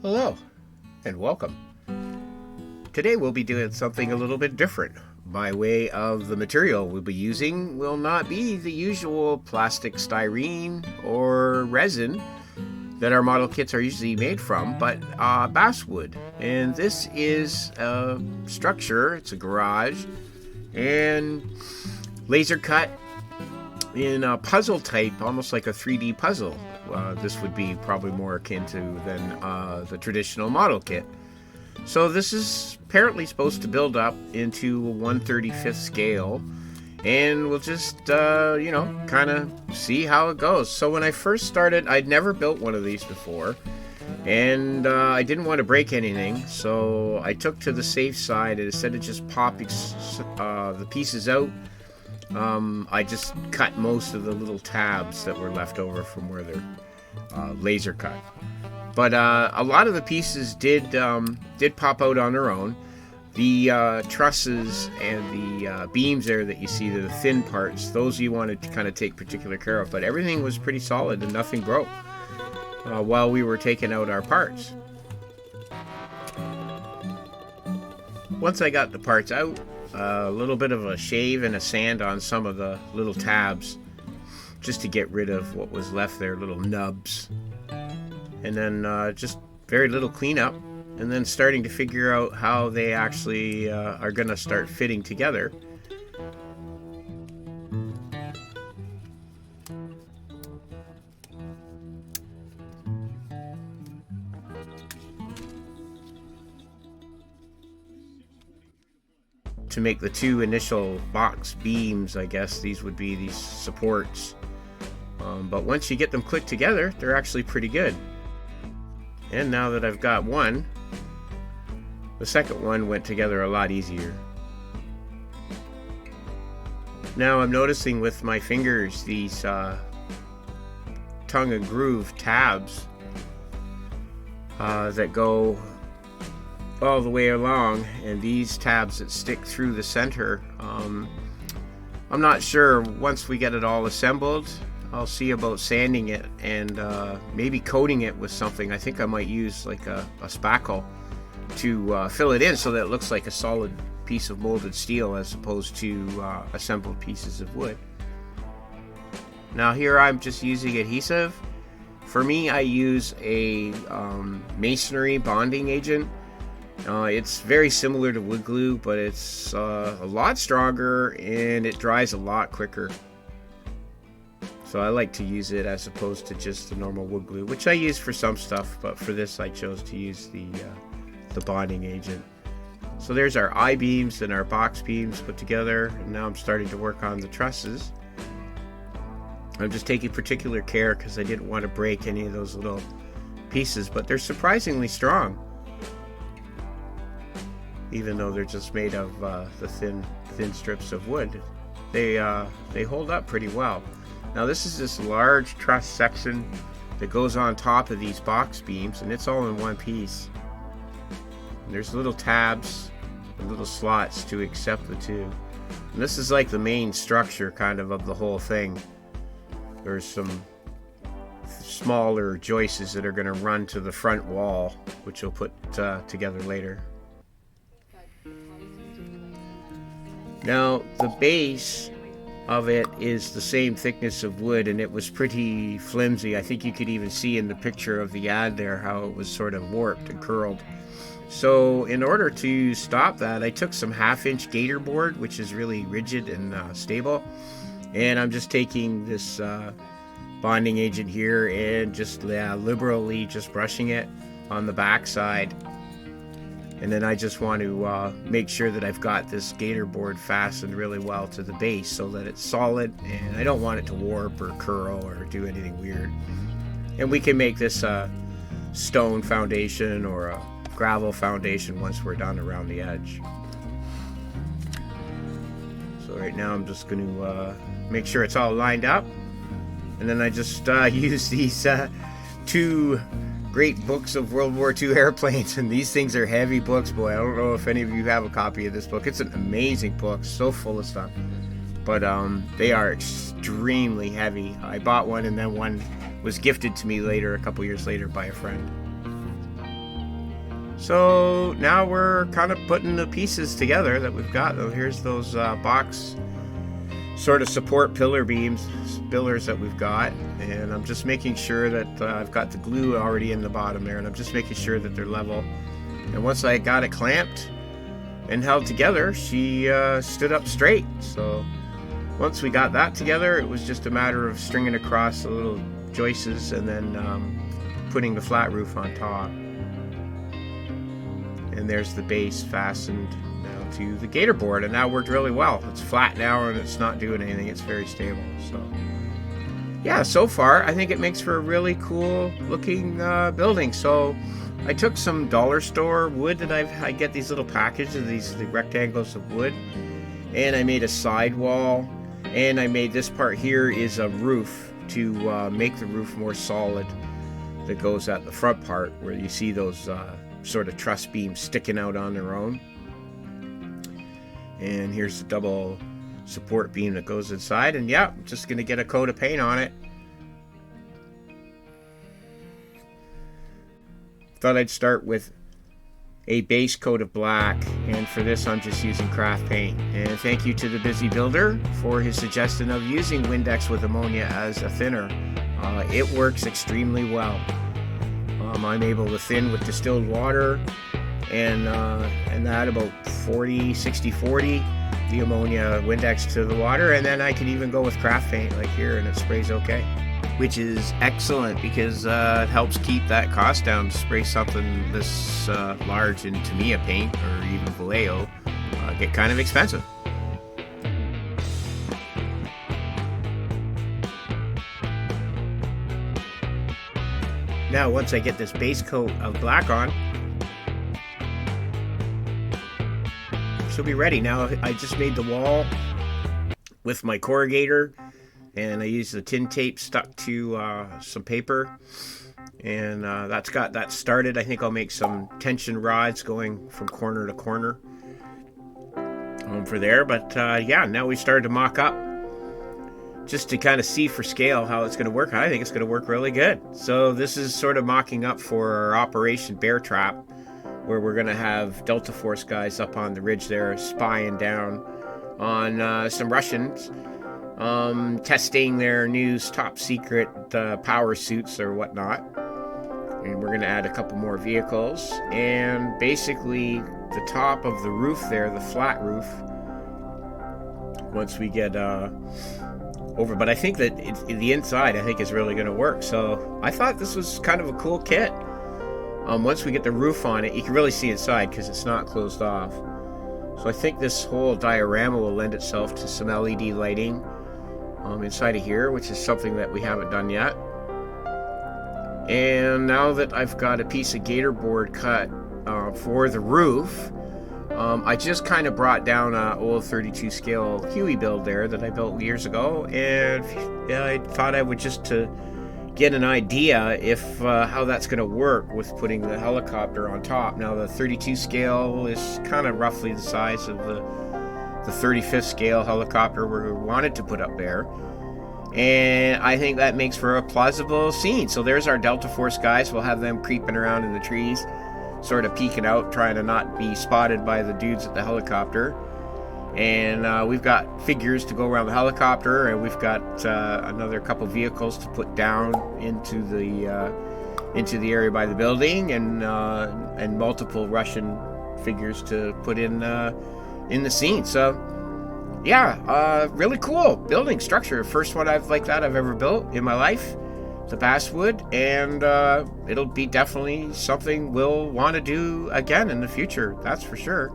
Hello and welcome. Today we'll be doing something a little bit different. By way of the material we'll be using will not be the usual plastic, styrene, or resin that our model kits are usually made from, but basswood. And this is a structure, it's a garage, and laser cut in a puzzle type, almost like a 3D puzzle. This would be probably more akin to than the traditional model kit. So this is apparently supposed to build up into a 1/35th scale, and we'll just, kind of see how it goes. So when I first started, I'd never built one of these before, and I didn't want to break anything, so I took to the safe side, and instead of just popping the pieces out, I just cut most of the little tabs that were left over from where they're laser cut. But a lot of the pieces did pop out on their own. The trusses and the beams there that you see, the thin parts, those you wanted to kind of take particular care of. But everything was pretty solid and nothing broke while we were taking out our parts. Once I got the parts out, a little bit of a shave and a sand on some of the little tabs just to get rid of what was left there, little nubs. And then just very little cleanup, and then starting to figure out how they actually are going to start fitting together. To make the two initial box beams, I guess these would be these supports. But once you get them clicked together, they're actually pretty good. And now that I've got one, the second one went together a lot easier. Now I'm noticing with my fingers these tongue and groove tabs that go all the way along, and these tabs that stick through the center. I'm not sure, once we get it all assembled, I'll see about sanding it and maybe coating it with something. I think I might use like a spackle to fill it in so that it looks like a solid piece of molded steel as opposed to assembled pieces of wood. Now here I'm just using adhesive. For me, I use a masonry bonding agent. It's very similar to wood glue, but it's a lot stronger and it dries a lot quicker. So I like to use it as opposed to just the normal wood glue, which I use for some stuff, but for this I chose to use the bonding agent. So there's our I-beams and our box beams put together, and now I'm starting to work on the trusses. I'm just taking particular care because I didn't want to break any of those little pieces, but they're surprisingly strong, even though they're just made of the thin strips of wood. They hold up pretty well. Now this is this large truss section that goes on top of these box beams, and it's all in one piece. And there's little tabs and little slots to accept the two. And this is like the main structure kind of the whole thing. There's some smaller joists that are going to run to the front wall, which we'll put together later. Now the base of it is the same thickness of wood, and it was pretty flimsy. I think you could even see in the picture of the ad there how it was sort of warped and curled. So in order to stop that, I took some 1/2-inch gator board, which is really rigid and stable, and I'm just taking this bonding agent here and just liberally just brushing it on the back side. And then I just want to make sure that I've got this gator board fastened really well to the base so that it's solid, and I don't want it to warp or curl or do anything weird. And we can make this a stone foundation or a gravel foundation once we're done around the edge. So right now I'm just going to make sure it's all lined up, and then I just use these two great books of World War II airplanes, and these things are heavy books, boy. I don't know if any of you have a copy of this book. It's an amazing book, so full of stuff, but they are extremely heavy. I bought one, and then one was gifted to me later, a couple years later, by a friend. So now we're kind of putting the pieces together that we've got. Here's those box sort of support pillar beams, pillars that we've got, and I'm just making sure that I've got the glue already in the bottom there, and I'm just making sure that they're level. And once I got it clamped and held together, she stood up straight. So once we got that together, it was just a matter of stringing across the little joists and then putting the flat roof on top. And there's the base fastened now to the gator board, and that worked really well. It's flat now and it's not doing anything. It's very stable. So yeah, so far I think it makes for a really cool looking building. So I took some dollar store wood that I get these little packages of the rectangles of wood, and I made a sidewall, and I made this part here is a roof to make the roof more solid that goes at the front part where you see those sort of truss beams sticking out on their own. And here's the double support beam that goes inside, and yeah, I'm just gonna get a coat of paint on it. Thought I'd start with a base coat of black, and for this I'm just using craft paint. And thank you to the Busy Builder for his suggestion of using Windex with ammonia as a thinner. It works extremely well. I'm able to thin with distilled water and that about 60-40, the ammonia Windex to the water, and then I can even go with craft paint like here and it sprays okay, which is excellent because it helps keep that cost down. To spray something this large in Tamiya paint or even Vallejo get kind of expensive. Now once I get this base coat of black on, she'll be ready. Now I just made the wall with my corrugator, and I used the tin tape stuck to some paper, and that's got that started. I think I'll make some tension rods going from corner to corner for there, but yeah, now we started to mock up just to kind of see for scale how it's going to work. I think it's going to work really good. So this is sort of mocking up for our Operation Bear Trap, where we're going to have Delta Force guys up on the ridge there spying down on some Russians, testing their new top secret power suits or whatnot. And we're going to add a couple more vehicles, and basically the top of the roof there, the flat roof, once we get over, but I think that the inside I think is really going to work. So I thought this was kind of a cool kit. Once we get the roof on it, you can really see inside because it's not closed off. So I think this whole diorama will lend itself to some LED lighting inside of here, which is something that we haven't done yet. And now that I've got a piece of gator board cut for the roof, I just kind of brought down an old 32 scale Huey build there that I built years ago, and I thought I would just to get an idea if how that's going to work with putting the helicopter on top. Now the 32 scale is kind of roughly the size of the 35th scale helicopter we wanted to put up there, and I think that makes for a plausible scene. So there's our Delta Force guys. We'll have them creeping around in the trees, sort of peeking out, trying to not be spotted by the dudes at the helicopter. And we've got figures to go around the helicopter, and we've got another couple vehicles to put down into the area by the building, and multiple Russian figures to put in the scene. So yeah, really cool building structure. First one I've ever built in my life. The basswood, and it'll be definitely something we'll want to do again in the future, that's for sure.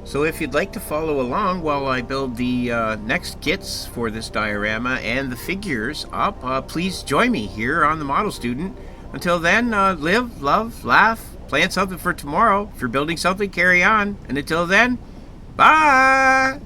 So if you'd like to follow along while I build the next kits for this diorama and the figures up, please join me here on The Model Student. Until then, live, love, laugh, plan something for tomorrow. If you're building something, carry on. And until then, bye!